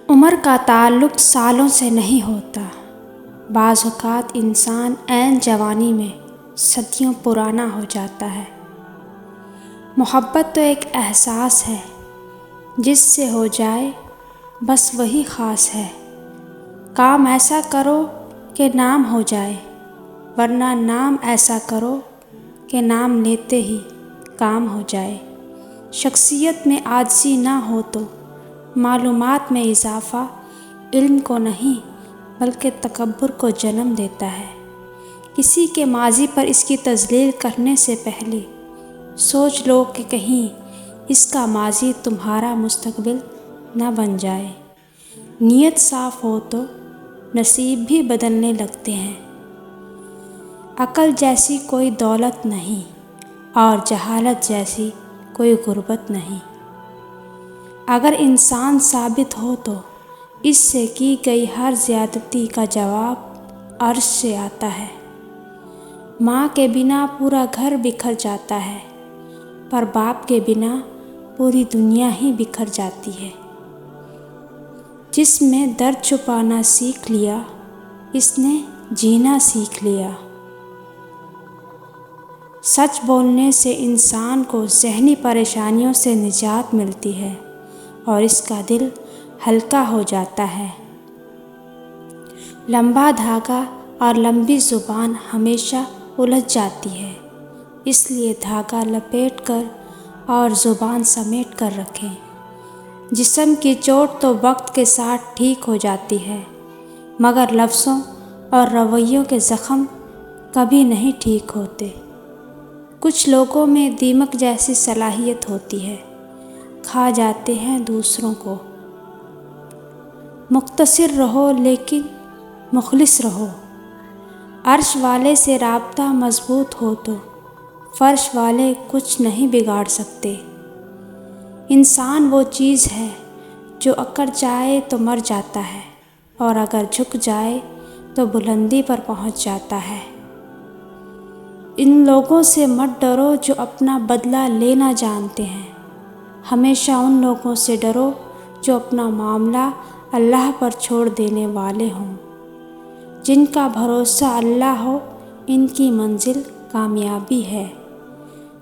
عمر کا تعلق سالوں سے نہیں ہوتا، بعض اوقات انسان عین جوانی میں صدیوں پرانا ہو جاتا ہے۔ محبت تو ایک احساس ہے، جس سے ہو جائے بس وہی خاص ہے۔ کام ایسا کرو کہ نام ہو جائے، ورنہ نام ایسا کرو کہ نام لیتے ہی کام ہو جائے۔ شخصیت میں عاجزی نہ ہو تو معلومات میں اضافہ علم کو نہیں بلکہ تکبر کو جنم دیتا ہے۔ کسی کے ماضی پر اس کی تذلیل کرنے سے پہلے سوچ لو کہ کہیں اس کا ماضی تمہارا مستقبل نہ بن جائے۔ نیت صاف ہو تو نصیب بھی بدلنے لگتے ہیں۔ عقل جیسی کوئی دولت نہیں اور جہالت جیسی کوئی غربت نہیں۔ اگر انسان ثابت ہو تو اس سے کی گئی ہر زیادتی کا جواب عرش سے آتا ہے۔ ماں کے بنا پورا گھر بکھر جاتا ہے، پر باپ کے بنا پوری دنیا ہی بکھر جاتی ہے۔ جس میں درد چھپانا سیکھ لیا، اس نے جینا سیکھ لیا۔ سچ بولنے سے انسان کو ذہنی پریشانیوں سے نجات ملتی ہے اور اس کا دل ہلکا ہو جاتا ہے۔ لمبا دھاگا اور لمبی زبان ہمیشہ الجھ جاتی ہے، اس لیے دھاگا لپیٹ کر اور زبان سمیٹ کر رکھیں۔ جسم کی چوٹ تو وقت کے ساتھ ٹھیک ہو جاتی ہے، مگر لفظوں اور رویوں کے زخم کبھی نہیں ٹھیک ہوتے۔ کچھ لوگوں میں دیمک جیسی صلاحیت ہوتی ہے، کھا جاتے ہیں دوسروں کو۔ مختصر رہو لیکن مخلص رہو۔ عرش والے سے رابطہ مضبوط ہو تو فرش والے کچھ نہیں بگاڑ سکتے۔ انسان وہ چیز ہے جو اکڑ جائے تو مر جاتا ہے اور اگر جھک جائے تو بلندی پر پہنچ جاتا ہے۔ ان لوگوں سے مت ڈرو جو اپنا بدلہ لینا جانتے ہیں، ہمیشہ ان لوگوں سے ڈرو جو اپنا معاملہ اللہ پر چھوڑ دینے والے ہوں۔ جن کا بھروسہ اللہ ہو، ان کی منزل کامیابی ہے۔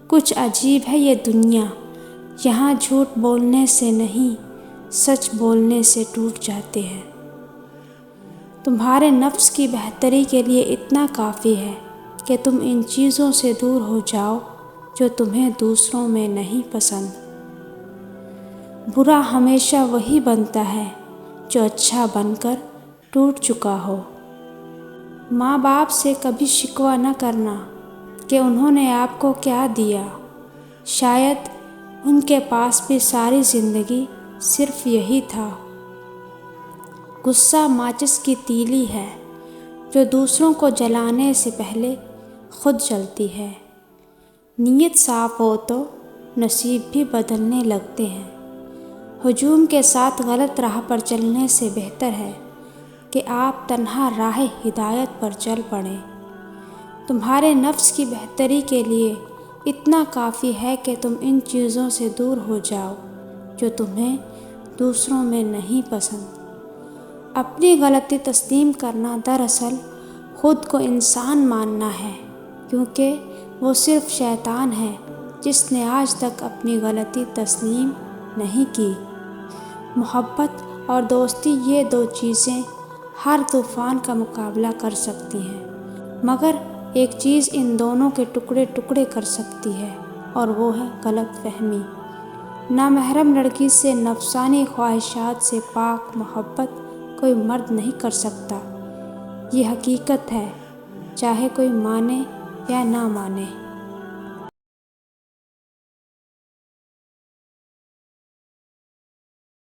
کچھ عجیب ہے یہ دنیا، یہاں جھوٹ بولنے سے نہیں سچ بولنے سے ٹوٹ جاتے ہیں۔ تمہارے نفس کی بہتری کے لیے اتنا کافی ہے کہ تم ان چیزوں سے دور ہو جاؤ جو تمہیں دوسروں میں نہیں پسند۔ برا ہمیشہ وہی بنتا ہے جو اچھا بن کر ٹوٹ چکا ہو۔ ماں باپ سے کبھی شکوہ نہ کرنا کہ انہوں نے آپ کو کیا دیا، شاید ان کے پاس بھی ساری زندگی صرف یہی تھا۔ غصہ ماچس کی تیلی ہے جو دوسروں کو جلانے سے پہلے خود جلتی ہے۔ نیت صاف ہو تو نصیب بھی بدلنے لگتے ہیں۔ ہجوم کے ساتھ غلط راہ پر چلنے سے بہتر ہے کہ آپ تنہا راہ ہدایت پر چل پڑیں۔ تمہارے نفس کی بہتری کے لیے اتنا کافی ہے کہ تم ان چیزوں سے دور ہو جاؤ جو تمہیں دوسروں میں نہیں پسند۔ اپنی غلطی تسلیم کرنا دراصل خود کو انسان ماننا ہے، کیونکہ وہ صرف شیطان ہے جس نے آج تک اپنی غلطی تسلیم نہیں کی۔ محبت اور دوستی، یہ دو چیزیں ہر طوفان کا مقابلہ کر سکتی ہیں، مگر ایک چیز ان دونوں کے ٹکڑے ٹکڑے کر سکتی ہے اور وہ ہے غلط فہمی۔ نامحرم لڑکی سے نفسانی خواہشات سے پاک محبت کوئی مرد نہیں کر سکتا۔ یہ حقیقت ہے، چاہے کوئی مانے یا نہ مانے۔